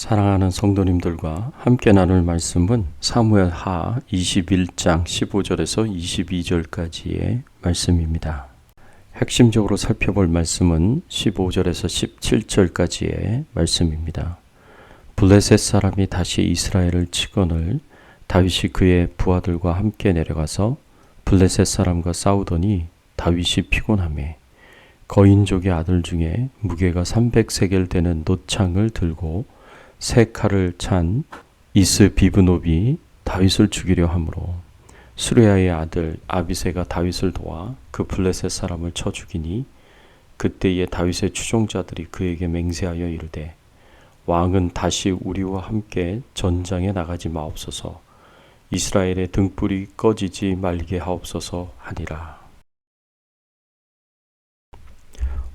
사랑하는 성도님들과 함께 나눌 말씀은 사무엘하 21장 15절에서 22절까지의 말씀입니다. 핵심적으로 살펴볼 말씀은 15절에서 17절까지의 말씀입니다. 블레셋 사람이 다시 이스라엘을 치거늘 다윗이 그의 부하들과 함께 내려가서 블레셋 사람과 싸우더니 다윗이 피곤하매 거인족의 아들 중에 무게가 300세겔 되는 노창을 들고 세 칼을 찬 이스비브노비 다윗을 죽이려 하므로 수레야의 아들 아비새가 다윗을 도와 그 블레셋 사람을 쳐 죽이니 그때에 다윗의 추종자들이 그에게 맹세하여 이르되 왕은 다시 우리와 함께 전장에 나가지 마옵소서 이스라엘의 등불이 꺼지지 말게 하옵소서 하니라.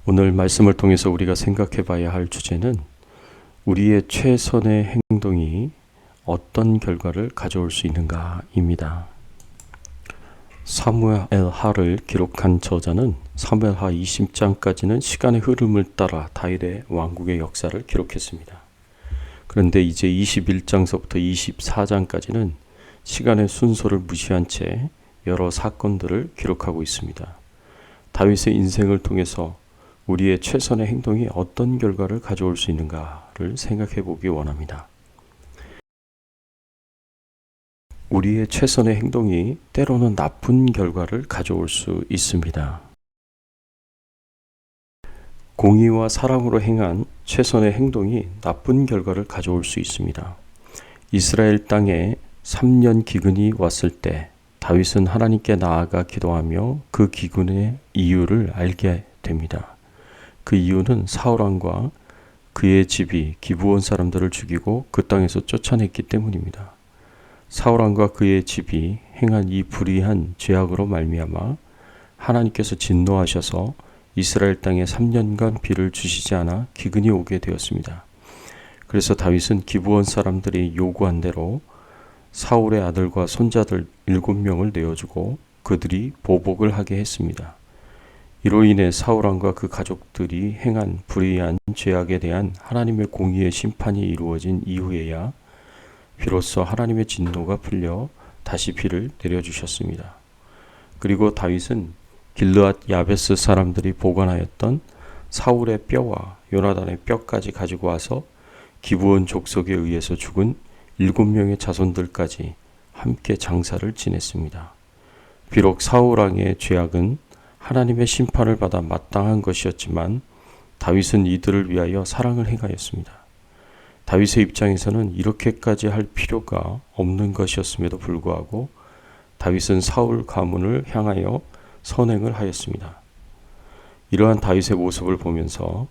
오늘 말씀을 통해서 우리가 생각해 봐야 할 주제는 우리의 최선의 행동이 어떤 결과를 가져올 수 있는가입니다. 사무엘하를 기록한 저자는 사무엘하 20장까지는 시간의 흐름을 따라 다윗의 왕국의 역사를 기록했습니다. 그런데 이제 21장서부터 24장까지는 시간의 순서를 무시한 채 여러 사건들을 기록하고 있습니다. 다윗의 인생을 통해서 우리의 최선의 행동이 어떤 결과를 가져올 수 있는가를 생각해 보기 원합니다. 우리의 최선의 행동이 때로는 나쁜 결과를 가져올 수 있습니다. 공의와 사랑으로 행한 최선의 행동이 나쁜 결과를 가져올 수 있습니다. 이스라엘 땅에 3년 기근이 왔을 때 다윗은 하나님께 나아가 기도하며 그 기근의 이유를 알게 됩니다. 그 이유는 사울왕과 그의 집이 기브온 사람들을 죽이고 그 땅에서 쫓아냈기 때문입니다. 사울왕과 그의 집이 행한 이 불의한 죄악으로 말미암아 하나님께서 진노하셔서 이스라엘 땅에 3년간 비를 주시지 않아 기근이 오게 되었습니다. 그래서 다윗은 기브온 사람들이 요구한 대로 사울의 아들과 손자들 7명을 내어주고 그들이 보복을 하게 했습니다. 이로 인해 사울왕과 그 가족들이 행한 불의한 죄악에 대한 하나님의 공의의 심판이 이루어진 이후에야 비로소 하나님의 진노가 풀려 다시 비를 내려주셨습니다. 그리고 다윗은 길르앗 야베스 사람들이 보관하였던 사울의 뼈와 요나단의 뼈까지 가지고 와서 기브온 족속에 의해서 죽은 7명의 자손들까지 함께 장사를 지냈습니다. 비록 사울왕의 죄악은 하나님의 심판을 받아 마땅한 것이었지만 다윗은 이들을 위하여 사랑을 행하였습니다. 다윗의 입장에서는 이렇게까지 할 필요가 없는 것이었음에도 불구하고 다윗은 사울 가문을 향하여 선행을 하였습니다. 이러한 다윗의 모습을 보면서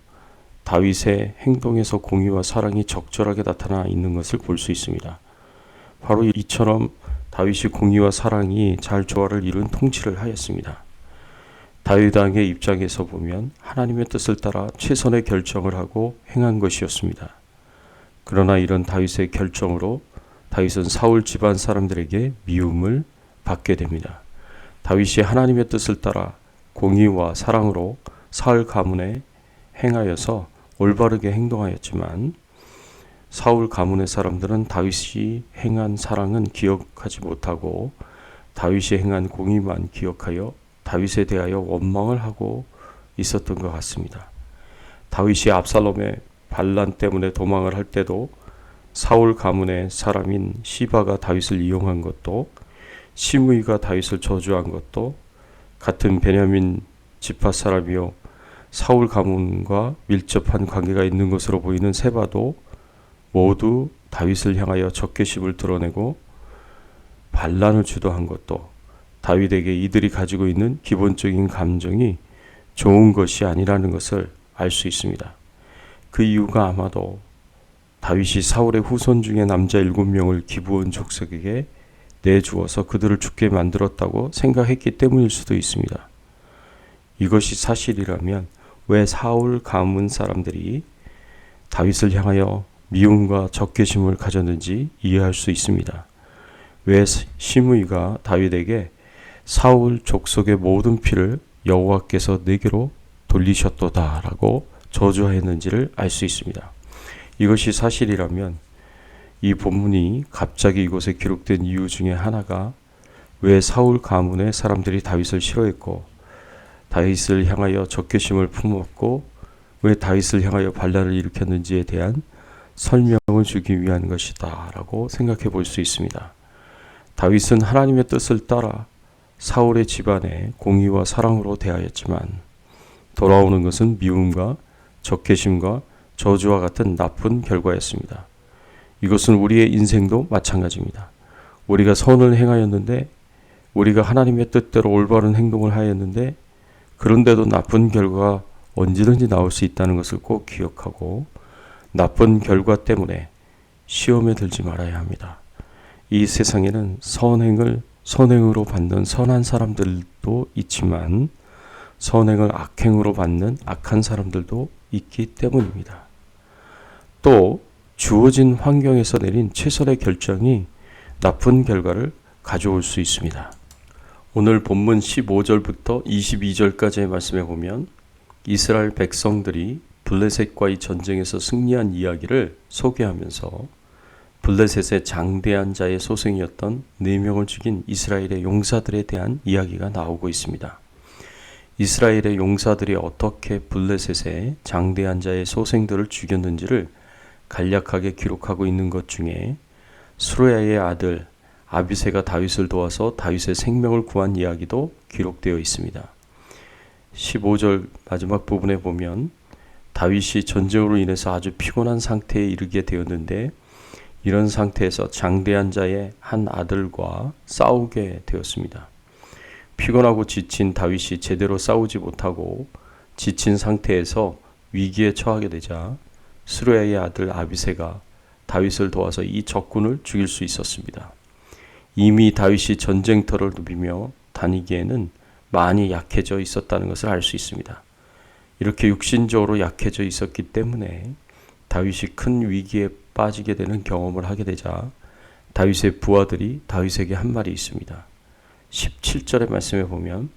다윗의 행동에서 공의와 사랑이 적절하게 나타나 있는 것을 볼 수 있습니다. 바로 이처럼 다윗이 공의와 사랑이 잘 조화를 이룬 통치를 하였습니다. 다윗 왕의 입장에서 보면 하나님의 뜻을 따라 최선의 결정을 하고 행한 것이었습니다. 그러나 이런 다윗의 결정으로 다윗은 사울 집안 사람들에게 미움을 받게 됩니다. 다윗이 하나님의 뜻을 따라 공의와 사랑으로 사울 가문에 행하여서 올바르게 행동하였지만 사울 가문의 사람들은 다윗이 행한 사랑은 기억하지 못하고 다윗이 행한 공의만 기억하여 다윗에 대하여 원망을 하고 있었던 것 같습니다. 다윗이 압살롬의 반란 때문에 도망을 할 때도 사울 가문의 사람인 시바가 다윗을 이용한 것도 시므이가 다윗을 저주한 것도 같은 베냐민 지파 사람이요 사울 가문과 밀접한 관계가 있는 것으로 보이는 세바도 모두 다윗을 향하여 적개심을 드러내고 반란을 주도한 것도 다윗에게 이들이 가지고 있는 기본적인 감정이 좋은 것이 아니라는 것을 알 수 있습니다. 그 이유가 아마도 다윗이 사울의 후손 중에 남자 7명을 기브온 족속에게 내주어서 그들을 죽게 만들었다고 생각했기 때문일 수도 있습니다. 이것이 사실이라면 왜 사울 가문 사람들이 다윗을 향하여 미움과 적개심을 가졌는지 이해할 수 있습니다. 왜 시므이가 다윗에게 사울 족속의 모든 피를 여호와께서 내게로 돌리셨도다라고 저주하였는지를 알 수 있습니다. 이것이 사실이라면 이 본문이 갑자기 이곳에 기록된 이유 중에 하나가 왜 사울 가문의 사람들이 다윗을 싫어했고 다윗을 향하여 적개심을 품었고 왜 다윗을 향하여 반란을 일으켰는지에 대한 설명을 주기 위한 것이다 라고 생각해 볼 수 있습니다. 다윗은 하나님의 뜻을 따라 사울의 집안에 공의와 사랑으로 대하였지만 돌아오는 것은 미움과 적개심과 저주와 같은 나쁜 결과였습니다. 이것은 우리의 인생도 마찬가지입니다. 우리가 선을 행하였는데 우리가 하나님의 뜻대로 올바른 행동을 하였는데 그런데도 나쁜 결과가 언제든지 나올 수 있다는 것을 꼭 기억하고 나쁜 결과 때문에 시험에 들지 말아야 합니다. 이 세상에는 선행으로 받는 선한 사람들도 있지만 선행을 악행으로 받는 악한 사람들도 있기 때문입니다. 또 주어진 환경에서 내린 최선의 결정이 나쁜 결과를 가져올 수 있습니다. 오늘 본문 15절부터 22절까지의 말씀에 보면 이스라엘 백성들이 블레셋과의 전쟁에서 승리한 이야기를 소개하면서 블레셋의 장대한 자의 소생이었던 4명을 죽인 이스라엘의 용사들에 대한 이야기가 나오고 있습니다. 이스라엘의 용사들이 어떻게 블레셋의 장대한 자의 소생들을 죽였는지를 간략하게 기록하고 있는 것 중에 수르야의 아들 아비새가 다윗을 도와서 다윗의 생명을 구한 이야기도 기록되어 있습니다. 15절 마지막 부분에 보면 다윗이 전쟁으로 인해서 아주 피곤한 상태에 이르게 되었는데 이런 상태에서 장대한 자의 한 아들과 싸우게 되었습니다. 피곤하고 지친 다윗이 제대로 싸우지 못하고 지친 상태에서 위기에 처하게 되자 수르야의 아들 아비새가 다윗을 도와서 이 적군을 죽일 수 있었습니다. 이미 다윗이 전쟁터를 누비며 다니기에는 많이 약해져 있었다는 것을 알 수 있습니다. 이렇게 육신적으로 약해져 있었기 때문에 다윗이 큰 위기에 빠지게 되는 경험을 하게 되자 다윗의 부하들이 다윗에게 한 말이 있습니다. 17절의 말씀에 보면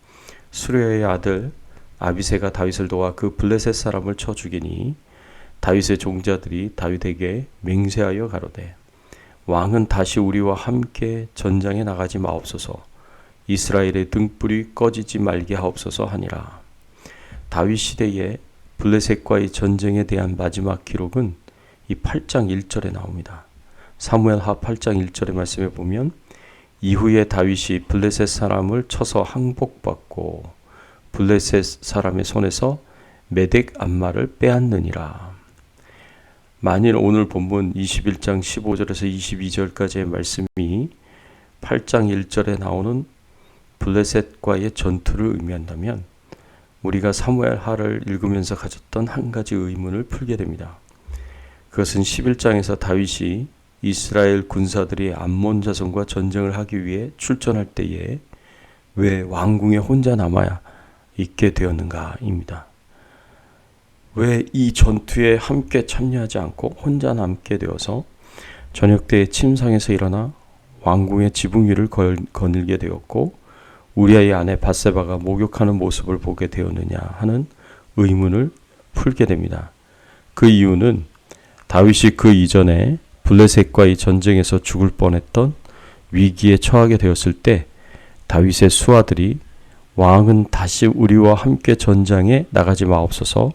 수르야의 아들 아비새가 다윗을 도와 그 블레셋 사람을 쳐 죽이니 다윗의 종자들이 다윗에게 맹세하여 가로되 왕은 다시 우리와 함께 전장에 나가지 마옵소서 이스라엘의 등불이 꺼지지 말게 하옵소서 하니라. 다윗 시대의 블레셋과의 전쟁에 대한 마지막 기록은 이 8장 1절에 나옵니다. 사무엘하 8장 1절의 말씀에 보면 이후에 다윗이 블레셋 사람을 쳐서 항복받고 블레셋 사람의 손에서 메덱 암마를 빼앗느니라. 만일 오늘 본문 21장 15절에서 22절까지의 말씀이 8장 1절에 나오는 블레셋과의 전투를 의미한다면 우리가 사무엘하를 읽으면서 가졌던 한 가지 의문을 풀게 됩니다. 그것은 11장에서 다윗이 이스라엘 군사들이 암몬 자손과 전쟁을 하기 위해 출전할 때에 왜 왕궁에 혼자 남아야 있게 되었는가입니다. 왜 이 전투에 함께 참여하지 않고 혼자 남게 되어서 저녁 때 침상에서 일어나 왕궁의 지붕 위를 거닐게 되었고 우리아의 아내 밧세바가 목욕하는 모습을 보게 되었느냐 하는 의문을 풀게 됩니다. 그 이유는 다윗이 그 이전에 블레셋과의 전쟁에서 죽을 뻔했던 위기에 처하게 되었을 때 다윗의 수하들이 왕은 다시 우리와 함께 전장에 나가지 마옵소서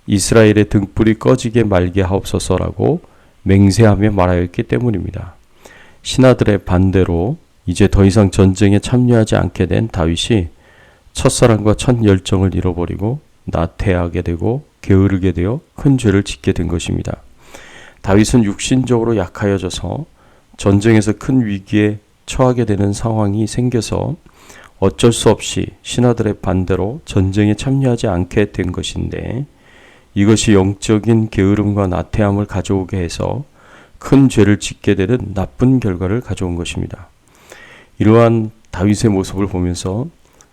이스라엘의 등불이 꺼지게 말게 하옵소서라고 맹세하며 말하였기 때문입니다. 신하들의 반대로 이제 더 이상 전쟁에 참여하지 않게 된 다윗이 첫사랑과 첫 열정을 잃어버리고 나태하게 되고 게으르게 되어 큰 죄를 짓게 된 것입니다. 다윗은 육신적으로 약하여져서 전쟁에서 큰 위기에 처하게 되는 상황이 생겨서 어쩔 수 없이 신하들의 반대로 전쟁에 참여하지 않게 된 것인데 이것이 영적인 게으름과 나태함을 가져오게 해서 큰 죄를 짓게 되는 나쁜 결과를 가져온 것입니다. 이러한 다윗의 모습을 보면서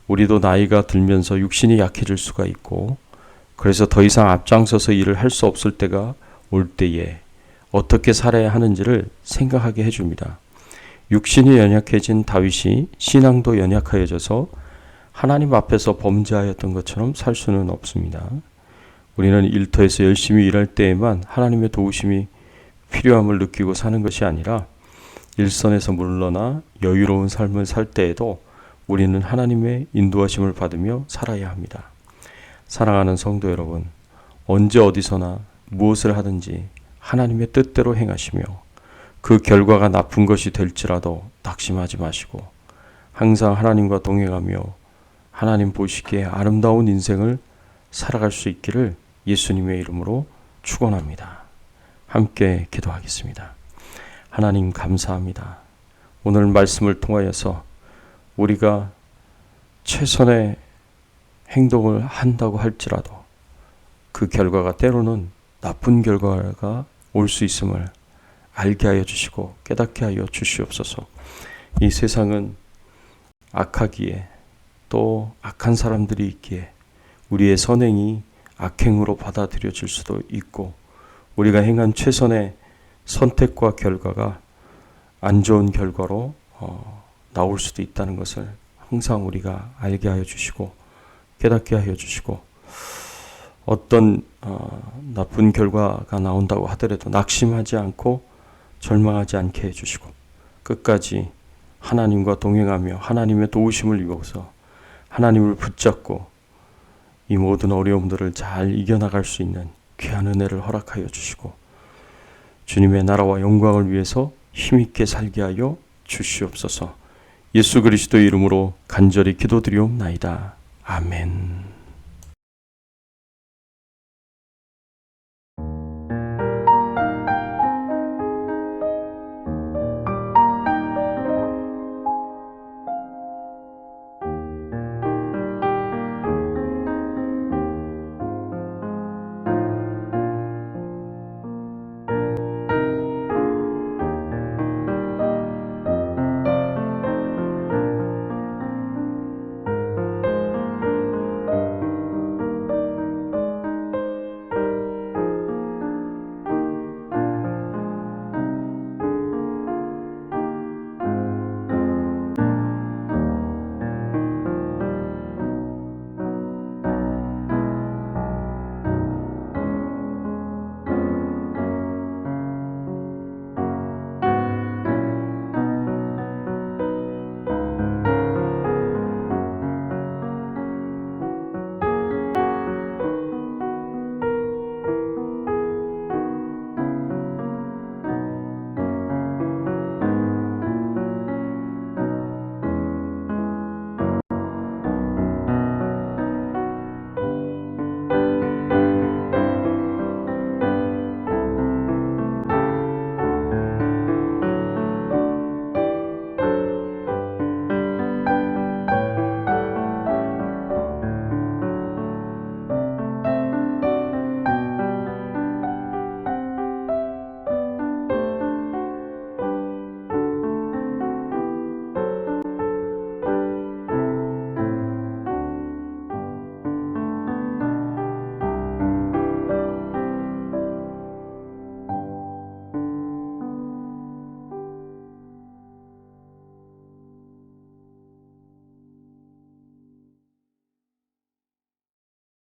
우리도 나이가 들면서 육신이 약해질 수가 있고 그래서 더 이상 앞장서서 일을 할 수 없을 때가 올 때에 어떻게 살아야 하는지를 생각하게 해줍니다. 육신이 연약해진 다윗이 신앙도 연약하여져서 하나님 앞에서 범죄하였던 것처럼 살 수는 없습니다. 우리는 일터에서 열심히 일할 때에만 하나님의 도우심이 필요함을 느끼고 사는 것이 아니라 일선에서 물러나 여유로운 삶을 살 때에도 우리는 하나님의 인도하심을 받으며 살아야 합니다. 사랑하는 성도 여러분, 언제 어디서나 무엇을 하든지 하나님의 뜻대로 행하시며 그 결과가 나쁜 것이 될지라도 낙심하지 마시고 항상 하나님과 동행하며 하나님 보시기에 아름다운 인생을 살아갈 수 있기를 예수님의 이름으로 축원합니다. 함께 기도하겠습니다. 하나님 감사합니다. 오늘 말씀을 통하여서 우리가 최선의 행동을 한다고 할지라도 그 결과가 때로는 나쁜 결과가 올 수 있음을 알게 하여 주시고 깨닫게 하여 주시옵소서. 이 세상은 악하기에 또 악한 사람들이 있기에 우리의 선행이 악행으로 받아들여질 수도 있고 우리가 행한 최선의 선택과 결과가 안 좋은 결과로 나올 수도 있다는 것을 항상 우리가 알게 하여 주시고 깨닫게 하여 주시고 어떤 나쁜 결과가 나온다고 하더라도 낙심하지 않고 절망하지 않게 해주시고 끝까지 하나님과 동행하며 하나님의 도우심을 입어서 하나님을 붙잡고 이 모든 어려움들을 잘 이겨나갈 수 있는 귀한 은혜를 허락하여 주시고 주님의 나라와 영광을 위해서 힘있게 살게 하여 주시옵소서. 예수 그리스도의 이름으로 간절히 기도드리옵나이다. 아멘.